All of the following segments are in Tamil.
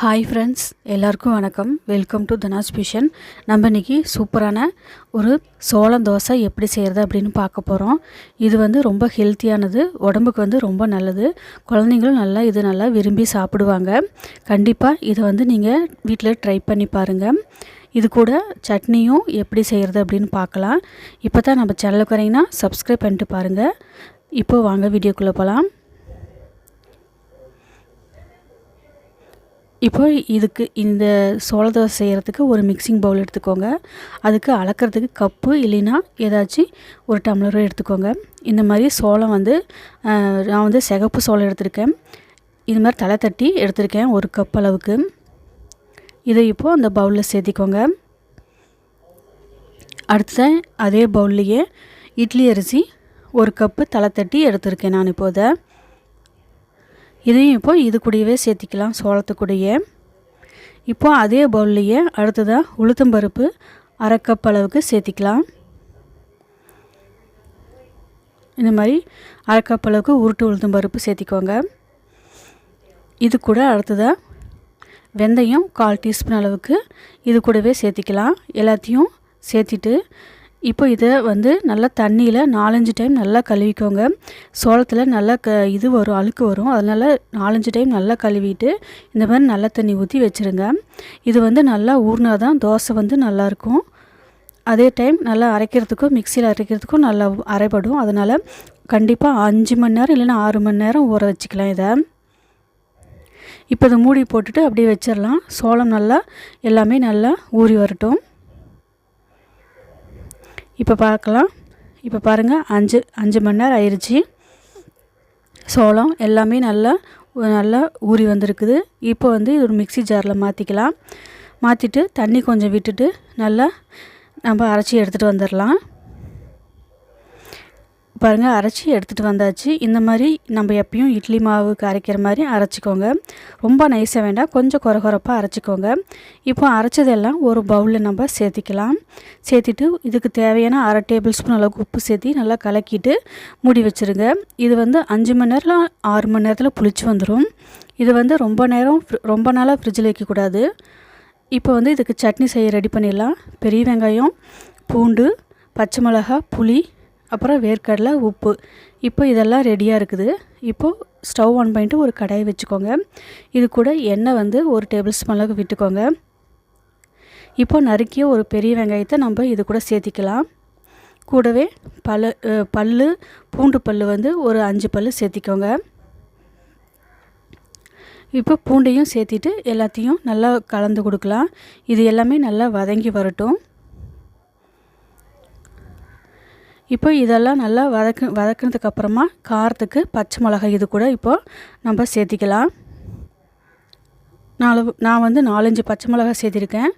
ஹாய் ஃப்ரெண்ட்ஸ், எல்லாருக்கும் வணக்கம். Welcome to Dhana's kitchen. நம்ம இன்றைக்கி சூப்பரான ஒரு சோளம் தோசை எப்படி செய்கிறது அப்படின்னு பார்க்க போகிறோம். இது வந்து ரொம்ப ஹெல்த்தியானது, உடம்புக்கு வந்து ரொம்ப நல்லது. குழந்தைங்களும் நல்லா விரும்பி சாப்பிடுவாங்க. கண்டிப்பாக இதை வந்து நீங்கள் வீட்டில் ட்ரை பண்ணி பாருங்கள். இது கூட சட்னியும் எப்படி செய்கிறது அப்படின்னு பார்க்கலாம். இப்போ தான் நம்ம சேனலுக்கு வரீங்கன்னா சப்ஸ்கிரைப் பண்ணிட்டு பாருங்கள். இப்போது வாங்க வீடியோக்குள்ளே போகலாம். இப்போ இதுக்கு இந்த சோள தோசை செய்கிறதுக்கு ஒரு மிக்சிங் பவுல் எடுத்துக்கோங்க. அதுக்கு அளக்கிறதுக்கு கப்பு இல்லைன்னா ஏதாச்சும் ஒரு டம்ளரோ எடுத்துக்கோங்க. இந்த மாதிரி சோளம் வந்து நான் வந்து சிகப்பு சோளம் எடுத்திருக்கேன். இது மாதிரி தலை தட்டி எடுத்திருக்கேன் ஒரு கப் அளவுக்கு. இதை இப்போது அந்த பவுலில் சேர்த்திக்கோங்க. அடுத்ததான் அதே பவுல்லையே இட்லி அரிசி ஒரு கப்பு தலை தட்டி எடுத்திருக்கேன் நான் இப்போதை. இதையும் இப்போது இது கூடவே சேர்த்திக்கலாம், சோளத்துக்கூடையே. இப்போது அதே பவுல்லையே அடுத்ததாக உளுத்தம்பருப்பு அரை கப் அளவுக்கு சேர்த்திக்கலாம். இந்த மாதிரி அரை கப் அளவுக்கு உருட்டு உளுத்தம்பருப்பு சேர்த்திக்கோங்க. இது கூட அடுத்ததாக வெந்தயம் 1/4 டீஸ்பூன் அளவுக்கு இது கூடவே சேர்த்திக்கலாம். எல்லாத்தையும் சேர்த்திட்டு இப்போ இதை வந்து நல்லா தண்ணியில் 4-5 டைம் நல்லா கழுவிக்கோங்க. சோளத்தில் நல்லா இது வரும், அழுக்கு வரும். அதனால் 4-5 டைம் நல்லா கழுவிட்டு இந்த மாதிரி நல்ல தண்ணி ஊற்றி வச்சுருங்க. இது வந்து நல்லா ஊறினா தான் தோசை வந்து நல்லாயிருக்கும். அதே டைம் நல்லா அரைக்கிறதுக்கும் மிக்சியில் அரைக்கிறதுக்கும் நல்லா அரைப்படும். அதனால் கண்டிப்பாக 5 மணி நேரம் இல்லைன்னா 6 மணி நேரம் ஊற வச்சுக்கலாம் இதை. இப்போ இதை மூடி போட்டுட்டு அப்படியே வச்சிடலாம். சோளம் நல்லா எல்லாமே நல்லா ஊறி வரட்டும். இப்போ பார்க்கலாம். இப்போ பாருங்கள், 5 மணி நேரம் ஆயிடுச்சு. சோளம் எல்லாமே நல்லா ஊறி வந்திருக்குது. இப்போ வந்து ஒரு மிக்ஸி ஜாரில் மாற்றிக்கலாம். மாற்றிட்டு தண்ணி கொஞ்சம் விட்டுட்டு நல்லா நம்ம அரைச்சி எடுத்துகிட்டு வந்துடலாம். பாருங்கள், அரைச்சி எடுத்துகிட்டு வந்தாச்சு. இந்த மாதிரி நம்ம எப்பயும் இட்லி மாவுக்கு அரைக்கிற மாதிரி அரைச்சிக்கோங்க. ரொம்ப நைஸாக வேண்டாம், கொஞ்சம் கொரகொரப்பாக அரைச்சிக்கோங்க. இப்போ அரைச்சதெல்லாம் ஒரு பவுலில் நம்ம சேர்த்திக்கலாம். சேர்த்திட்டு இதுக்கு தேவையான 1/2 டேபிள் ஸ்பூன் அளவுக்கு உப்பு சேர்த்தி நல்லா கலக்கிட்டு மூடி வச்சுருங்க. இது வந்து 5 மணி நேரம் 6 மணி நேரத்தில் புளிச்சு வந்துடும். இது வந்து ரொம்ப நாளாக ஃப்ரிட்ஜில் வைக்கக்கூடாது. இப்போ வந்து இதுக்கு சட்னி செய்ய ரெடி பண்ணிடலாம். பெரிய வெங்காயம், பூண்டு, பச்சை மிளகாய், புளி, அப்புறம் வேர்க்கடலை, உப்பு. இப்போ இதெல்லாம் ரெடியாக இருக்குது. இப்போது ஸ்டவ் ஆன் பண்ணிட்டு ஒரு கடாயை வச்சுக்கோங்க. இது கூட எண்ணெய் வந்து 1 டேபிள் ஸ்பூன் அளவுக்கு விட்டுக்கோங்க. இப்போ நறுக்கிய ஒரு பெரிய வெங்காயத்தை நம்ம இது கூட சேர்த்திக்கலாம். கூடவே பூண்டு பல் வந்து ஒரு 5 பல் சேர்த்திக்கோங்க. இப்போ பூண்டையும் சேர்த்திட்டு எல்லாத்தையும் நல்லா கலந்து கொடுக்கலாம். இது எல்லாமே நல்லா வதங்கி வரட்டும். இப்போ இதெல்லாம் நல்லா வதக்கினதுக்கப்புறமா காரத்துக்கு பச்சை மிளகாய் இது கூட இப்போது நம்ம சேர்த்திக்கலாம். நான் வந்து 4-5 பச்சை மிளகாய் சேர்த்திருக்கேன்.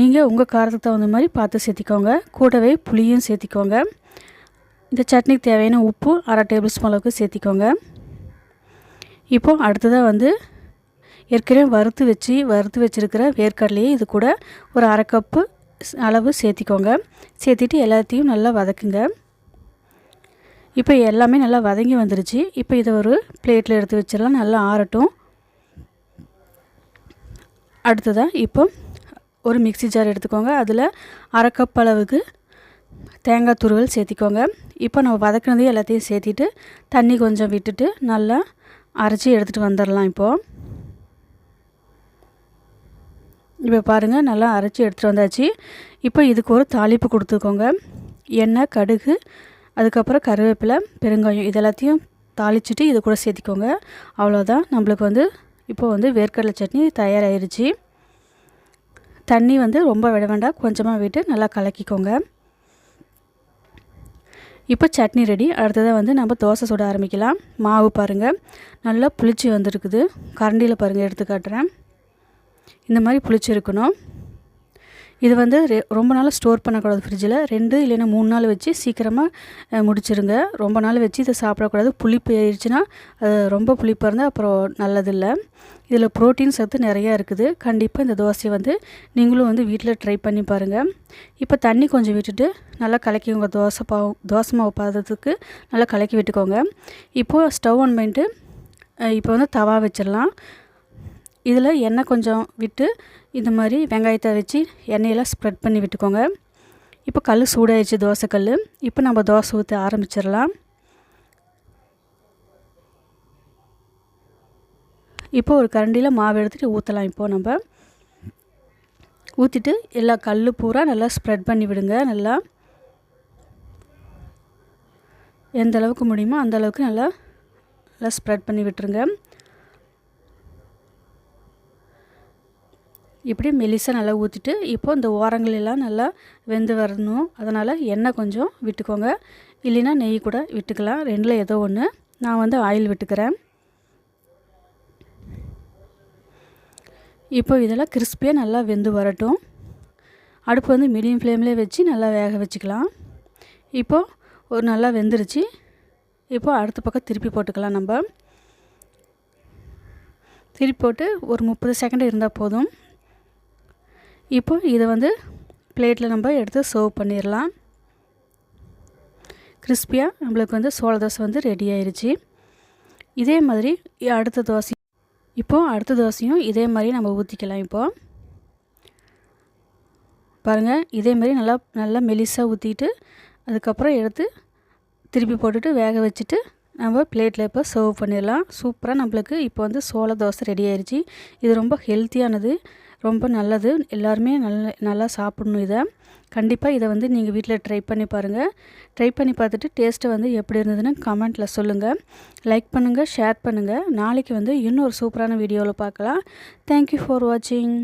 நீங்கள் உங்கள் காரத்துக்கு தகுந்த மாதிரி பார்த்து சேர்த்திக்கோங்க. கூடவே புளியும் சேர்த்திக்கோங்க. இந்த சட்னிக்கு தேவையான உப்பு 1/2 டேபிள் ஸ்பூன் அளவுக்கு சேர்த்திக்கோங்க. இப்போது அடுத்ததாக வந்து ஏற்கனவே வறுத்து வச்சுருக்கிற வேர்க்கடலையே இது கூட ஒரு 1/2 கப்பு அளவு சேர்த்திக்கோங்க. சேர்த்திட்டு எல்லாத்தையும் நல்லா வதக்குங்க. இப்போ எல்லாமே நல்லா வதங்கி வந்துருச்சு. இப்போ இதை ஒரு பிளேட்டில் எடுத்து வச்சிடலாம், நல்லா ஆறட்டும். அடுத்ததாக இப்போ ஒரு மிக்ஸி ஜார் எடுத்துக்கோங்க. அதில் 1/2 கப் அளவுக்கு தேங்காய் துருவல் சேர்த்திக்கோங்க. இப்போ நம்ம வதக்கினதையும் எல்லாத்தையும் சேர்த்திட்டு தண்ணி கொஞ்சம் விட்டுட்டு நல்லா அரைச்சி எடுத்துகிட்டு வந்துடலாம். இப்போ பாருங்கள், நல்லா அரைச்சி எடுத்துகிட்டு வந்தாச்சு. இப்போ இதுக்கு ஒரு தாளிப்பு கொடுத்துக்கோங்க. எண்ணெய், கடுகு, அதுக்கப்புறம் கருவேப்பிலை, பெருங்காயம் இது எல்லாத்தையும் தாளிச்சிட்டு இது கூட சேர்த்திக்கோங்க. அவ்வளோதான், நம்மளுக்கு வந்து இப்போ வந்து வேர்க்கடலை சட்னி தயாராகிருச்சு. தண்ணி வந்து ரொம்ப விட வேண்டாம், கொஞ்சமாக விட்டு நல்லா கலக்கிக்கோங்க. இப்போ சட்னி ரெடி. அடுத்ததாக வந்து நம்ம தோசை சுட ஆரம்பிக்கலாம். மாவு பாருங்கள் நல்லா புளிச்சு வந்துருக்குது. கரண்டியில் பாருங்கள், எடுத்து காட்டுறேன். இந்த மாதிரி புளிச்சு இருக்கணும். இது வந்து ரொம்ப நாள் ஸ்டோர் பண்ணக்கூடாது ஃப்ரிட்ஜில். 2 இல்லைன்னா 3 நாள் வச்சு சீக்கிரமாக முடிச்சிருங்க. ரொம்ப நாள் வச்சு இதை சாப்பிடக்கூடாது. புளிப்பு ஏறிடுச்சுன்னா அது ரொம்ப புளிப்பாக இருந்தால் அப்புறம் நல்லதில்லை. இதில் ப்ரோட்டீன் சத்து நிறையா இருக்குது. கண்டிப்பாக இந்த தோசையை வந்து நீங்களும் வந்து வீட்டில் ட்ரை பண்ணி பாருங்கள். இப்போ தண்ணி கொஞ்சம் விட்டுட்டு நல்லா கலக்கிக்கோங்க. தோசை மாவு பாதத்துக்கு நல்லா கலக்கி விட்டுக்கோங்க. இப்போது ஸ்டவ் ஆன் பண்ணிட்டு இப்போ வந்து தவா வச்சிடலாம். இதில் எண்ணெய் கொஞ்சம் விட்டு இந்த மாதிரி வெங்காயத்தை வச்சு எண்ணெயெல்லாம் ஸ்ப்ரெட் பண்ணி விட்டுக்கோங்க. இப்போ கல் சூடாயிடுச்சு, தோசை கல். இப்போ நம்ம தோசை ஊற்ற ஆரம்பிச்சிடலாம். இப்போ ஒரு கரண்டியில் மாவு எடுத்துகிட்டு ஊற்றலாம். இப்போது நம்ம ஊற்றிட்டு எல்லா கல் பூரா நல்லா ஸ்ப்ரெட் பண்ணி விடுங்க. நல்லா எந்த அளவுக்கு முடியுமோ அந்த அளவுக்கு நல்லா ஸ்ப்ரெட் பண்ணி விட்டுருங்க. இப்படி மெலிசாக நல்லா ஊற்றிட்டு இப்போது இந்த ஓரங்களெல்லாம் நல்லா வெந்து வரணும். அதனால் எண்ணெய் கொஞ்சம் விட்டுக்கோங்க, இல்லைன்னா நெய் கூட விட்டுக்கலாம். ரெண்டில் ஏதோ ஒன்று. நான் வந்து ஆயில் விட்டுக்கிறேன். இப்போ இதெல்லாம் கிறிஸ்பியாக நல்லா வெந்து வரட்டும். அடுப்பு வந்து மீடியம் ஃப்ளேம்லேயே வச்சு நல்லா வேக வச்சுக்கலாம். இப்போது ஒரு நல்லா வெந்துருச்சு. இப்போது அடுத்த பக்கம் திருப்பி போட்டுக்கலாம். நம்ம திருப்பி போட்டு ஒரு 30 செகண்ட் இருந்தால் போதும். இப்போ இதை வந்து பிளேட்டில் நம்ம எடுத்து சர்வ் பண்ணிடலாம். கிறிஸ்பியாக நம்மளுக்கு வந்து சோள தோசை வந்து ரெடி ஆயிடுச்சு. இதே மாதிரி அடுத்த தோசையும் இதே மாதிரி நம்ம ஊற்றிக்கலாம். இப்போது பாருங்கள், இதே மாதிரி நல்லா மெலிசாக ஊற்றிட்டு அதுக்கப்புறம் எடுத்து திருப்பி போட்டுட்டு வேக வச்சுட்டு நம்ம பிளேட்டில் இப்போ சர்வ் பண்ணிடலாம். சூப்பராக நம்மளுக்கு இப்போ வந்து சோள தோசை ரெடி ஆயிடுச்சு. இது ரொம்ப ஹெல்த்தியானது, ரொம்ப நல்லது. எல்லாருமே நல்லா சாப்பிடணும். இதை கண்டிப்பாக இதை வந்து நீங்கள் வீட்டில் ட்ரை பண்ணி பாருங்கள். ட்ரை பண்ணி பார்த்துட்டு டேஸ்ட்டு வந்து எப்படி இருந்ததுன்னு கமெண்ட்டில் சொல்லுங்கள். லைக் பண்ணுங்கள், ஷேர் பண்ணுங்கள். நாளைக்கு வந்து இன்னொரு சூப்பரான வீடியோவில் பார்க்கலாம். தேங்க்யூ ஃபார் வாட்சிங்.